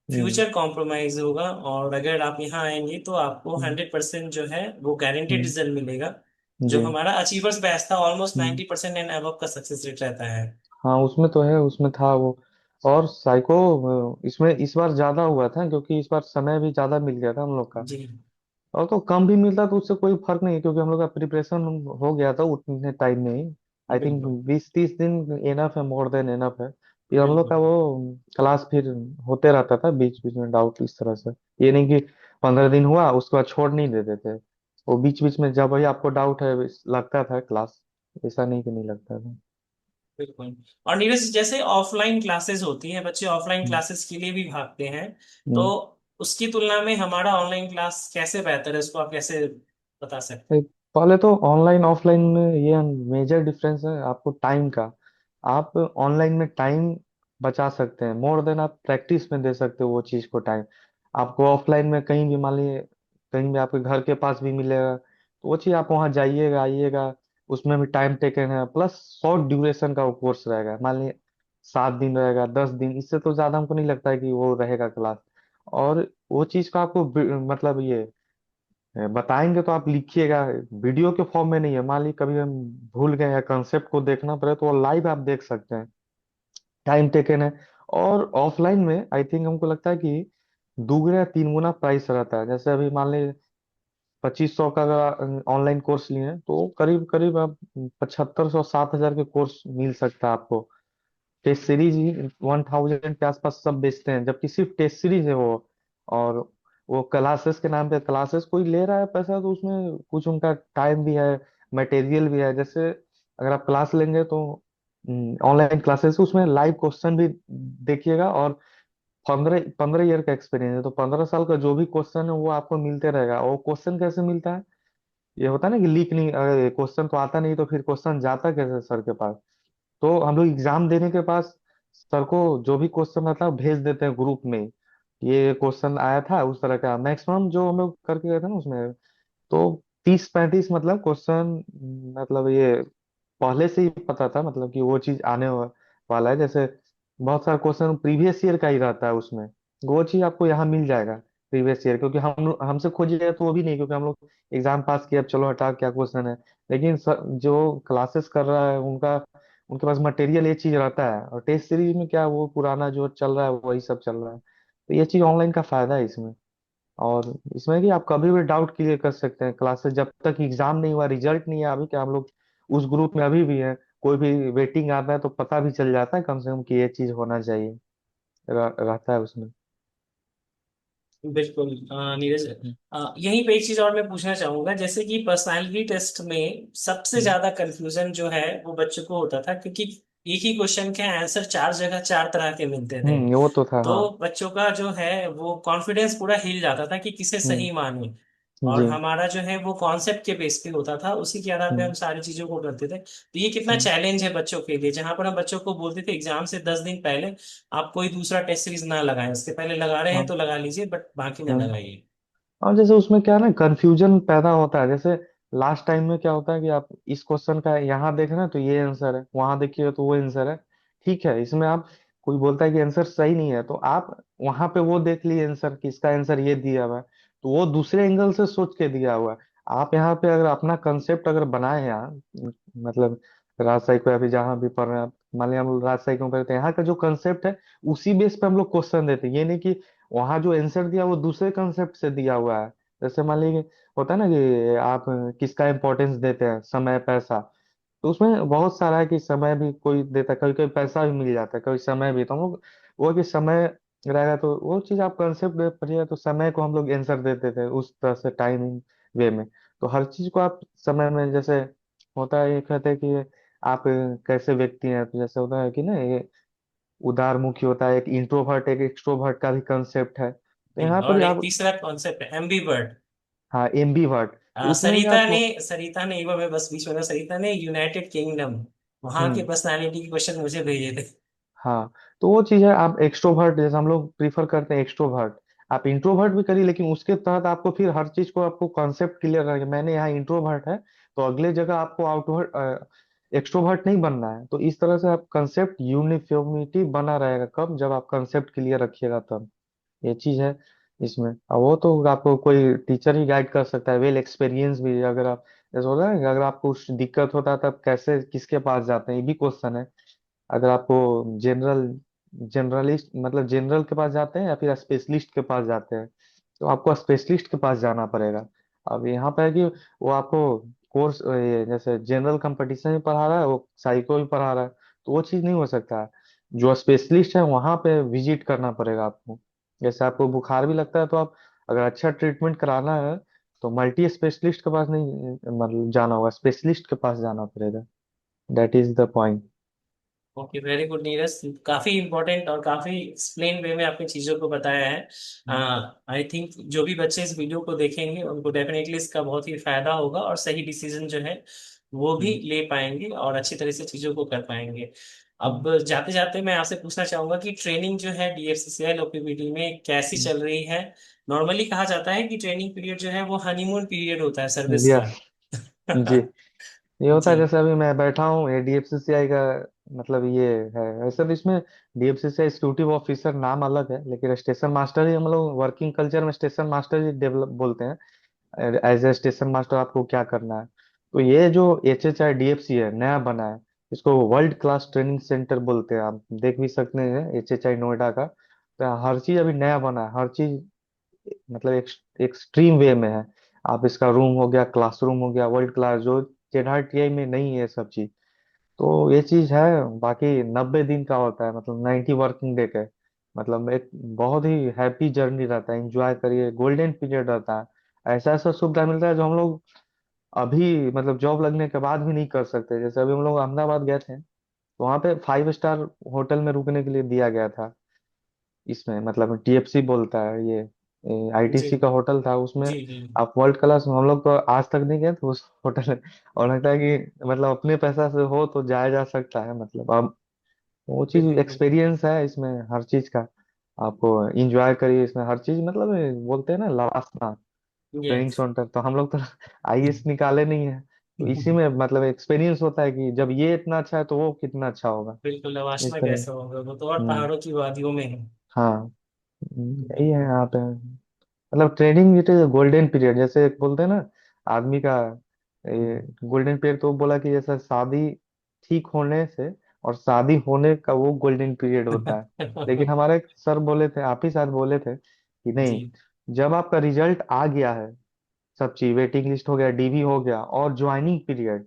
हम्म फ्यूचर कॉम्प्रोमाइज होगा। और अगर आप यहाँ आएंगे तो आपको हम्म 100% जो है वो गारंटेड हम्म, रिजल्ट मिलेगा। जो जी। हमारा अचीवर्स बैच था, ऑलमोस्ट हम्म 90% एंड अबव का सक्सेस रेट रहता है। हाँ, उसमें तो है, उसमें था वो। और साइको इसमें इस बार ज्यादा हुआ था क्योंकि इस बार समय भी ज्यादा मिल गया था हम लोग का। जी और तो कम भी मिलता तो उससे कोई फर्क नहीं, क्योंकि हम लोग का प्रिपरेशन हो गया था उतने टाइम में ही। आई थिंक बिल्कुल 20-30 दिन एनफ है, मोर देन एनफ है। फिर हम लोग बिल्कुल का वो क्लास फिर होते रहता था बीच बीच में, डाउट इस तरह से। ये नहीं कि 15 दिन हुआ उसके बाद छोड़ नहीं देते थे। वो बीच बीच में जब वही आपको डाउट है लगता था क्लास, ऐसा नहीं कि नहीं लगता था। बिल्कुल। और नीरज, जैसे ऑफलाइन क्लासेस होती हैं, बच्चे ऑफलाइन हम्म, क्लासेस के लिए भी भागते हैं, तो हम्म। उसकी तुलना में हमारा ऑनलाइन क्लास कैसे बेहतर है, उसको आप कैसे बता सकते एक, पहले तो ऑनलाइन ऑफलाइन में ये मेजर डिफरेंस है आपको टाइम का। आप ऑनलाइन में टाइम बचा सकते हैं, मोर देन आप प्रैक्टिस में दे सकते हो वो चीज को टाइम। आपको ऑफलाइन में कहीं भी मान लीजिए, कहीं भी आपके घर के पास भी मिलेगा, तो वो चीज आप वहाँ जाइएगा आइएगा, उसमें भी टाइम टेकन है, प्लस शॉर्ट ड्यूरेशन का वो कोर्स रहेगा। मान लीजिए 7 दिन रहेगा, 10 दिन, इससे तो ज्यादा हमको नहीं लगता है कि वो रहेगा क्लास। और वो चीज का आपको मतलब ये बताएंगे तो आप लिखिएगा, वीडियो के फॉर्म में नहीं है। मान ली कभी हम भूल गए या कंसेप्ट को देखना पड़े तो वो लाइव आप देख सकते हैं, टाइम टेकन है। और ऑफलाइन में आई थिंक हमको लगता है कि 2 या 3 गुना प्राइस रहता है। जैसे अभी मान ली 2500 का अगर ऑनलाइन कोर्स लिए हैं तो करीब करीब आप 7500-7000 के कोर्स मिल सकता है आपको। टेस्ट सीरीज ही 1000 के आसपास सब बेचते हैं, जबकि सिर्फ टेस्ट सीरीज है वो। और वो क्लासेस के नाम पे, क्लासेस कोई ले रहा है पैसा तो उसमें कुछ उनका टाइम भी है, मटेरियल भी है। जैसे अगर आप क्लास लेंगे तो ऑनलाइन क्लासेस उसमें लाइव क्वेश्चन भी देखिएगा, और 15 15 ईयर का एक्सपीरियंस है तो 15 साल का जो भी क्वेश्चन है वो आपको मिलते रहेगा। और क्वेश्चन कैसे मिलता है, ये होता है ना कि लीक नहीं, अगर क्वेश्चन तो आता नहीं तो फिर क्वेश्चन जाता कैसे सर के पास। तो हम लोग एग्जाम देने के पास सर को जो भी क्वेश्चन आता है वो भेज देते हैं ग्रुप में, ये क्वेश्चन आया था उस तरह का। मैक्सिमम जो हम लोग करके गए थे ना उसमें, तो 30-35 मतलब क्वेश्चन, मतलब ये पहले से ही पता था, मतलब कि वो चीज आने वाला है। जैसे बहुत सारा क्वेश्चन प्रीवियस ईयर का ही रहता है उसमें, वो चीज आपको यहाँ मिल जाएगा प्रीवियस ईयर। क्योंकि हम हमसे खोजिएगा तो वो भी नहीं, क्योंकि हम लोग एग्जाम पास किया, अब चलो हटा क्या क्वेश्चन है। लेकिन जो क्लासेस कर रहा है उनका, उनके पास मटेरियल ये चीज रहता है। और टेस्ट सीरीज में क्या, वो पुराना जो चल रहा है वही सब चल रहा है। तो ये चीज ऑनलाइन का फायदा है इसमें। और इसमें कि आप कभी भी डाउट क्लियर कर सकते हैं क्लासेस, जब तक एग्जाम नहीं हुआ, रिजल्ट नहीं है अभी, क्या हम लोग उस ग्रुप में अभी भी हैं, कोई भी वेटिंग आता है तो पता भी चल जाता है कम से कम कि ये चीज होना चाहिए, रहता है उसमें। बिल्कुल। नीरज, यहीं पे एक चीज और मैं पूछना चाहूंगा, जैसे कि पर्सनालिटी टेस्ट में सबसे हम्म ज्यादा कंफ्यूजन जो है वो बच्चों को होता था, क्योंकि एक ही क्वेश्चन के आंसर चार जगह चार तरह के मिलते थे। वो तो था हाँ। तो बच्चों का जो है वो कॉन्फिडेंस पूरा हिल जाता था कि किसे हम्म सही माने। और जी। हमारा जो है वो कॉन्सेप्ट के बेस पे होता था, उसी के आधार पे हम्म हम सारी चीजों को करते थे। तो ये कितना हम्म चैलेंज है बच्चों के लिए, जहां पर हम बच्चों को बोलते थे एग्जाम से 10 दिन पहले आप कोई दूसरा टेस्ट सीरीज ना लगाएं, उसके पहले लगा रहे हैं हाँ। तो लगा लीजिए, बट बाकी ना हम्म लगाइए। और जैसे उसमें क्या है ना, कंफ्यूजन पैदा होता है। जैसे लास्ट टाइम में क्या होता है कि आप इस क्वेश्चन का यहाँ देख रहे हैं तो ये आंसर है, वहां देखिए तो वो आंसर है। ठीक है, इसमें आप, कोई बोलता है कि आंसर सही नहीं है तो आप वहां पे वो देख लिए आंसर कि इसका आंसर ये दिया हुआ है, तो वो दूसरे एंगल से सोच के दिया हुआ है। आप यहाँ पे अगर अपना कंसेप्ट अगर बनाए हैं यहाँ, मतलब राजशाही को या फिर जहाँ भी पढ़ रहे हैं आप, मान लिया हम लोग राजशाही को पढ़ते हैं, यहाँ का जो कंसेप्ट है उसी बेस पे हम लोग क्वेश्चन देते हैं। ये नहीं कि वहां जो आंसर दिया वो दूसरे कंसेप्ट से दिया हुआ है। जैसे मान लीजिए होता है ना कि आप किसका इंपॉर्टेंस देते हैं, समय पैसा, तो उसमें बहुत सारा है कि समय भी कोई देता है, कभी कभी पैसा भी मिल जाता है, कभी समय भी। तो हम लोग वो कि समय रहेगा तो वो चीज आप कंसेप्ट पढ़िए, तो समय को हम लोग आंसर देते थे उस तरह से, टाइमिंग वे में। तो हर चीज को आप समय में, जैसे होता है, ये कहते हैं कि आप कैसे व्यक्ति हैं, तो जैसे होता है कि ना, ये उदारमुखी होता है, एक इंट्रोवर्ट एक एक्सट्रोवर्ट का भी कंसेप्ट है, तो जी, यहाँ पर और ही एक आप। तीसरा कॉन्सेप्ट है एम्बीवर्ट। हाँ, एम्बीवर्ट, तो उसमें भी सरिता आप। ने, सरिता ने एक बार, मैं बस बीच में, सरिता ने यूनाइटेड किंगडम वहां के हम्म। पर्सनालिटी के क्वेश्चन मुझे भेजे थे। हाँ, तो वो चीज है, आप एक्सट्रोवर्ट जैसे हम लोग प्रीफर करते हैं एक्सट्रोवर्ट, आप इंट्रोवर्ट भी करिए, लेकिन उसके तहत आपको फिर हर चीज को आपको कॉन्सेप्ट क्लियर रहे, मैंने यहाँ इंट्रोवर्ट है तो अगले जगह आपको आउटवर्ट एक्सट्रोवर्ट नहीं बनना है। तो इस तरह से आप कंसेप्ट यूनिफॉर्मिटी बना रहेगा, कब जब आप कंसेप्ट क्लियर रखिएगा तब। ये चीज है इसमें। और वो तो आपको कोई टीचर ही गाइड कर सकता है, वेल एक्सपीरियंस भी। अगर आप, जैसे होता है कि अगर आपको कुछ दिक्कत होता है तब कैसे किसके पास जाते हैं, ये भी क्वेश्चन है। अगर आपको जनरल जनरलिस्ट मतलब जनरल के पास जाते हैं या फिर स्पेशलिस्ट के पास जाते हैं, तो आपको स्पेशलिस्ट के पास जाना पड़ेगा। अब यहाँ पे है कि वो आपको कोर्स, ये जैसे जनरल कंपटीशन भी पढ़ा रहा है, वो साइको भी पढ़ा रहा है, तो वो चीज़ नहीं हो सकता है। जो स्पेशलिस्ट है वहाँ पे विजिट करना पड़ेगा आपको। जैसे आपको बुखार भी लगता है तो आप, अगर अच्छा ट्रीटमेंट कराना है तो मल्टी स्पेशलिस्ट के पास नहीं, मतलब जाना होगा, स्पेशलिस्ट के पास जाना पड़ेगा। That is the point. Okay, very good Neeraj, काफी इंपॉर्टेंट और काफी एक्सप्लेन वे में आपने चीजों को बताया है। आई थिंक जो भी बच्चे इस वीडियो को देखेंगे उनको डेफिनेटली इसका बहुत ही फायदा होगा और सही डिसीजन जो है वो भी ले पाएंगे और अच्छी तरह से चीजों को कर पाएंगे। अब जाते जाते मैं आपसे पूछना चाहूंगा कि ट्रेनिंग जो है डीएफसीसीआई ओपीबीडी में कैसी चल रही है। नॉर्मली कहा जाता है कि ट्रेनिंग पीरियड जो है वो हनीमून पीरियड होता है सर्विस का। यस जी, ये होता है। जी जैसे अभी मैं बैठा हूँ, ये डीएफसीसीआई का मतलब ये है। वैसे तो इसमें डीएफसीसीआई एग्जीक्यूटिव ऑफिसर नाम अलग है, लेकिन स्टेशन मास्टर ही हम लोग वर्किंग कल्चर में स्टेशन मास्टर ही डेवलप बोलते हैं। एज ए स्टेशन मास्टर आपको क्या करना है। तो ये जो एचएचआई डीएफसी है, नया बना है, इसको वर्ल्ड क्लास ट्रेनिंग सेंटर बोलते हैं। आप देख भी सकते हैं एचएचआई नोएडा का। तो हर चीज अभी नया बना है, हर चीज मतलब एक एक्सट्रीम वे में है। आप इसका रूम हो गया, क्लासरूम हो गया, वर्ल्ड क्लास, जो जेडआरटीआई में नहीं है सब चीज। तो ये चीज है। बाकी 90 दिन का होता है, मतलब 90 वर्किंग डे का। मतलब एक बहुत ही हैप्पी जर्नी रहता है, एंजॉय करिए, गोल्डन पीरियड रहता है। ऐसा ऐसा सुविधा मिलता है जो हम लोग अभी मतलब जॉब लगने के बाद भी नहीं कर सकते। जैसे अभी हम लोग अहमदाबाद गए थे, तो वहाँ पे 5 स्टार होटल में रुकने के लिए दिया गया था। इसमें मतलब टीएफसी बोलता है ये, जी आईटीसी का होटल था उसमें। जी जी। आप वर्ल्ड क्लास, हम लोग तो आज तक नहीं गए थे उस होटल में। और लगता है कि मतलब अपने पैसा से हो तो जाया जा सकता है, मतलब अब वो चीज बिल्कुल बिल्कुल। एक्सपीरियंस है इसमें हर चीज का। आपको इंजॉय करिए इसमें हर चीज, मतलब ये बोलते हैं ना लवासना, ट्रेनिंग यस। सेंटर। तो हम लोग तो आईएएस निकाले नहीं है, तो इसी में मतलब एक्सपीरियंस होता है कि जब ये इतना अच्छा है तो वो कितना अच्छा होगा। बिल्कुल, इस नवाशना तरह। कैसे होगा, वो तो और हम्म। पहाड़ों की वादियों में है। हाँ, यही है बिल्कुल। यहाँ पे। मतलब training it is golden period, जैसे एक बोलते हैं ना आदमी का, गोल्डन पीरियड। तो बोला कि जैसा शादी ठीक होने से और शादी होने का वो गोल्डन पीरियड होता है। लेकिन हमारे एक सर बोले थे, आप ही साथ बोले थे कि नहीं, जी जब आपका रिजल्ट आ गया है, सब चीज वेटिंग लिस्ट हो गया, डीवी हो गया, और ज्वाइनिंग पीरियड,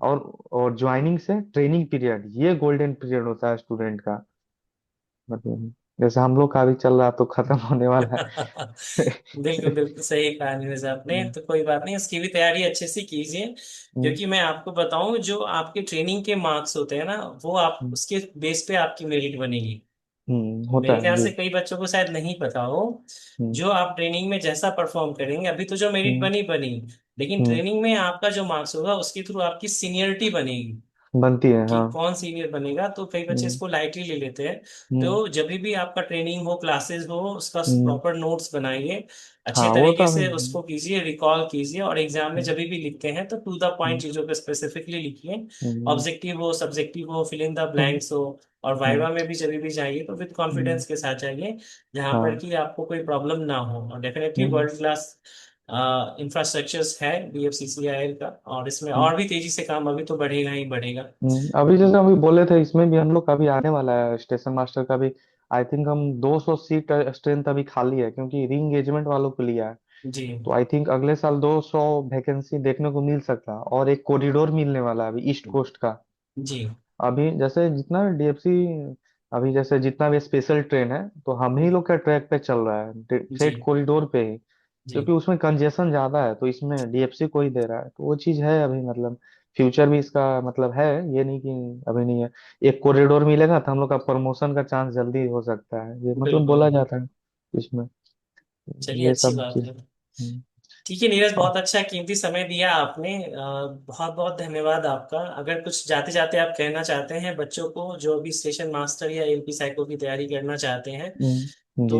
और ज्वाइनिंग से ट्रेनिंग पीरियड, ये गोल्डन पीरियड होता है स्टूडेंट का। मतलब जैसे हम लोग का भी चल रहा तो खत्म होने वाला बिल्कुल है। बिल्कुल सही कहा नीरज आपने, हम्म। तो कोई बात नहीं, इसकी भी तैयारी अच्छे से कीजिए। हम्म। क्योंकि मैं आपको बताऊं, जो आपके ट्रेनिंग के मार्क्स होते हैं ना, वो आप हम्म। उसके बेस पे आपकी मेरिट बनेगी। होता मेरे है ख्याल जी। से कई बच्चों को शायद नहीं पता हो, हम्म। जो आप ट्रेनिंग में जैसा परफॉर्म करेंगे, अभी तो जो मेरिट हम्म। बनी बनी, लेकिन हम्म। ट्रेनिंग में आपका जो मार्क्स होगा उसके थ्रू आपकी सीनियरिटी बनेगी बनती है, कि हाँ। कौन सीनियर बनेगा। तो कई बच्चे हम्म। इसको लाइटली ले लेते हैं। हम्म। तो जब भी आपका ट्रेनिंग हो, क्लासेस हो, उसका हम्म। प्रॉपर नोट्स बनाइए, अच्छे हाँ, वो तो तरीके से हम्म। उसको कीजिए, रिकॉल कीजिए, और एग्जाम में जब हम्म। भी लिखते हैं तो टू द पॉइंट हम्म। चीजों को स्पेसिफिकली लिखिए। हम्म। ऑब्जेक्टिव हो, सब्जेक्टिव हो, fill in the hmm. Blanks हो। और हम्म। वाइवा में भी जब भी जाइए तो विद हम्म। कॉन्फिडेंस के साथ जाइए, जहां पर हाँ। कि आपको कोई प्रॉब्लम ना हो। और डेफिनेटली हम्म। वर्ल्ड क्लास इंफ्रास्ट्रक्चर्स है बीएफसीसीआई का, और इसमें हम्म। और भी तेजी से काम अभी तो बढ़ेगा ही बढ़ेगा। अभी जैसे अभी बोले थे, इसमें भी हम लोग का भी आने वाला है स्टेशन मास्टर का भी। आई थिंक हम 200 सीट स्ट्रेंथ अभी खाली है, क्योंकि री एंगेजमेंट वालों को लिया है। जी तो आई थिंक अगले साल 200 वैकेंसी देखने को मिल सकता है, और एक कॉरिडोर मिलने वाला है अभी ईस्ट कोस्ट का। जी अभी जैसे जितना डीएफसी, अभी जैसे जितना भी स्पेशल ट्रेन है, तो हम ही लोग का ट्रैक पे चल रहा है, जी सेट कॉरिडोर पे ही। जी। क्योंकि उसमें कंजेशन ज्यादा है, तो इसमें डीएफसी को ही दे रहा है, तो वो चीज है अभी मतलब। फ्यूचर भी इसका मतलब है, ये नहीं कि अभी नहीं है। एक कॉरिडोर मिलेगा तो हम लोग का प्रमोशन का चांस जल्दी हो सकता है, ये मतलब बिल्कुल। बोला जाता है इसमें। चलिए, ये अच्छी सब बात चीज। है। हम्म। ठीक है नीरज, और बहुत अच्छा कीमती समय दिया आपने। बहुत बहुत धन्यवाद आपका। अगर कुछ जाते जाते आप कहना चाहते हैं बच्चों को जो भी स्टेशन मास्टर या एलपी साइको की तैयारी करना चाहते हैं, तो जी।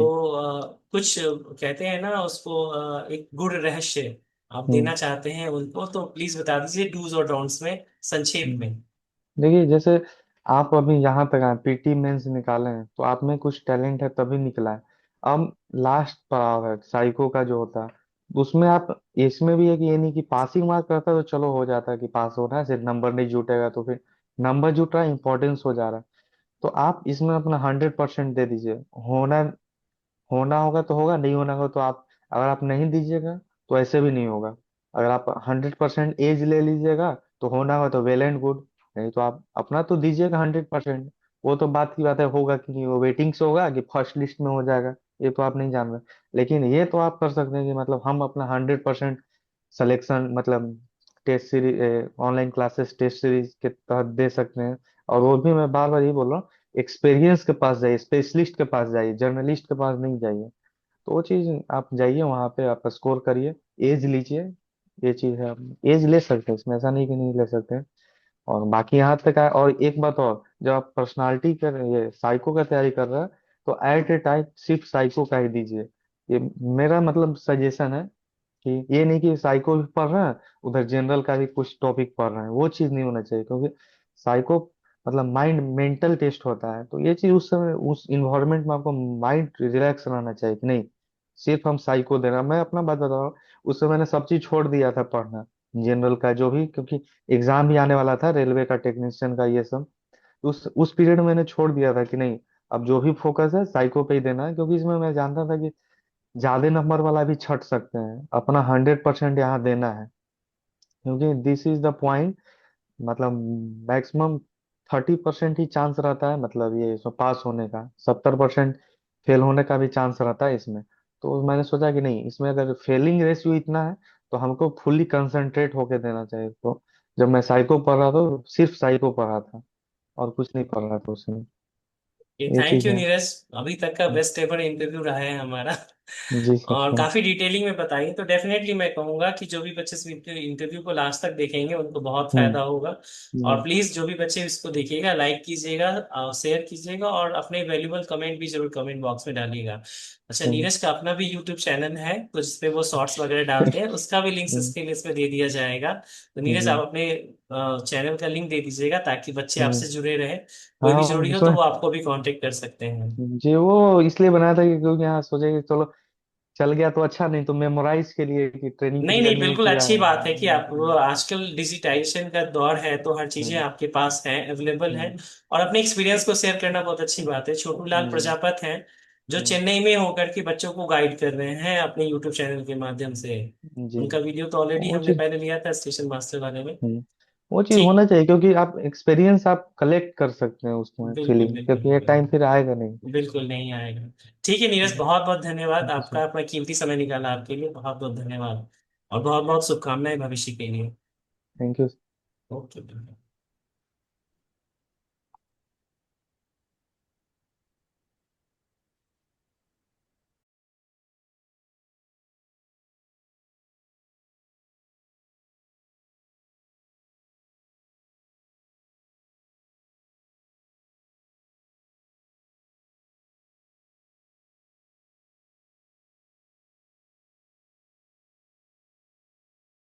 कुछ कहते हैं ना उसको, एक गुड़ रहस्य आप हम्म। देना चाहते हैं उनको, तो प्लीज बता दीजिए डूज और डोंट्स में, संक्षेप में। हम्म। देखिए, जैसे आप अभी यहाँ तक आए, पीटी मेंस निकाले हैं, तो आप में कुछ टैलेंट है तभी निकला है। अब लास्ट पड़ाव है साइको का जो होता है, उसमें आप, इसमें भी है कि ये नहीं कि पासिंग मार्क रहता तो चलो हो जाता है कि पास होना है, सिर्फ नंबर नहीं जुटेगा तो फिर नंबर जुट रहा है, इंपॉर्टेंस हो जा रहा है। तो आप इसमें अपना 100% दे दीजिए। होना होना होगा तो होगा, नहीं होना होगा तो आप, अगर आप नहीं दीजिएगा तो ऐसे भी नहीं होगा। अगर आप 100% एज ले लीजिएगा तो होना होगा तो वेल एंड गुड, नहीं तो आप अपना तो दीजिएगा 100%। वो तो बात की बात है, होगा कि नहीं, वो वेटिंग से होगा कि फर्स्ट लिस्ट में हो जाएगा, ये तो आप नहीं जान रहे। लेकिन ये तो आप कर सकते हैं कि मतलब हम अपना 100% सिलेक्शन मतलब test series, online classes test series के तहत दे सकते हैं। और वो भी मैं बार बार यही बोल रहा हूँ, एक्सपीरियंस के पास जाइए, स्पेशलिस्ट के पास जाइए, जर्नलिस्ट के पास नहीं जाइए। तो वो चीज आप जाइए वहां पे, आप स्कोर करिए, एज लीजिए। ये चीज है, आप एज ले सकते हैं इसमें, ऐसा नहीं कि नहीं ले सकते हैं। और बाकी यहाँ तक है, और एक बात और, जब आप पर्सनालिटी कर, ये साइको का तैयारी कर रहे हैं, तो एट ए टाइम सिर्फ साइको का ही दीजिए। ये मेरा मतलब सजेशन है, कि ये नहीं कि साइको भी पढ़ रहे हैं, उधर जनरल का भी कुछ टॉपिक पढ़ रहे हैं, वो चीज नहीं होना चाहिए। क्योंकि साइको मतलब माइंड मेंटल टेस्ट होता है, तो ये चीज उस समय उस इन्वायरमेंट में आपको माइंड रिलैक्स रहना चाहिए कि नहीं, सिर्फ हम साइको दे रहे हैं। मैं अपना बात बता रहा हूँ, उस समय मैंने सब चीज छोड़ दिया था पढ़ना, जनरल का जो भी, क्योंकि एग्जाम भी आने वाला था, रेलवे का टेक्नीशियन का ये सब। तो उस पीरियड में मैंने छोड़ दिया था कि नहीं, अब जो भी फोकस है साइको पे ही देना है, क्योंकि इसमें मैं जानता था कि ज्यादा नंबर वाला भी छट सकते हैं, अपना 100% यहाँ देना है। क्योंकि दिस इज द पॉइंट, मतलब मैक्सिमम 30% ही चांस रहता है, मतलब ये इसमें पास होने का, 70% फेल होने का भी चांस रहता है इसमें। तो मैंने सोचा कि नहीं, इसमें अगर फेलिंग रेशियो इतना है तो हमको फुल्ली कंसंट्रेट होके देना चाहिए। तो जब मैं साइको पढ़ रहा था तो सिर्फ साइको पढ़ रहा था, और कुछ नहीं पढ़ रहा था उसमें। ये ये थैंक चीज यू है। नीरज, अभी तक का बेस्ट एवर इंटरव्यू रहा है हमारा। जी सर। और काफी डिटेलिंग में बताई, तो डेफिनेटली मैं कहूंगा कि जो भी बच्चे इस इंटरव्यू को लास्ट तक देखेंगे उनको बहुत हम्म। फायदा होगा। और हम्म। प्लीज जो भी बच्चे इसको देखिएगा, लाइक कीजिएगा, शेयर कीजिएगा, और अपने वैल्यूबल कमेंट भी जरूर कमेंट बॉक्स में डालिएगा। अच्छा, हम्म। नीरज का अपना भी यूट्यूब चैनल है, तो जिसपे वो शॉर्ट्स वगैरह डालते हैं, उसका भी लिंक हम्म। स्क्रीन इस पे दे दिया जाएगा। तो नीरज, जी। आप अपने चैनल का लिंक दे दीजिएगा ताकि बच्चे हम्म। आपसे जुड़े रहे। कोई भी हाँ जरूरी हो तो उसमें, वो आपको भी कांटेक्ट कर सकते हैं। जी वो इसलिए बनाया था कि क्योंकि यहाँ सोचे कि चलो चल गया तो अच्छा, नहीं तो मेमोराइज के लिए कि ट्रेनिंग नहीं पीरियड नहीं, में ये बिल्कुल किया अच्छी है। बात है कि आप, वो आजकल डिजिटाइजेशन का दौर है तो हर चीजें हम्म। आपके पास हैं, अवेलेबल हैं। हम्म। और अपने एक्सपीरियंस को शेयर करना बहुत अच्छी बात है। छोटू लाल हम्म। प्रजापत हैं जो हम्म। चेन्नई में होकर के बच्चों को गाइड कर रहे हैं अपने यूट्यूब चैनल के माध्यम से। जी। उनका वीडियो तो ऑलरेडी वो हमने चीज। पहले लिया था स्टेशन मास्टर वाले में। हम्म। वो चीज ठीक। होना चाहिए, क्योंकि आप एक्सपीरियंस आप कलेक्ट कर सकते हैं उसमें बिल्कुल फीलिंग, बिल्कुल क्योंकि ये टाइम फिर बिल्कुल। आएगा नहीं। बिल्कुल नहीं आएगा। ठीक है नीरज, बहुत बहुत धन्यवाद थैंक यू सर। आपका, अपना कीमती समय निकाला आपके लिए, बहुत बहुत धन्यवाद। और बहुत बहुत शुभकामनाएं भविष्य के लिए। Thank you. ओके।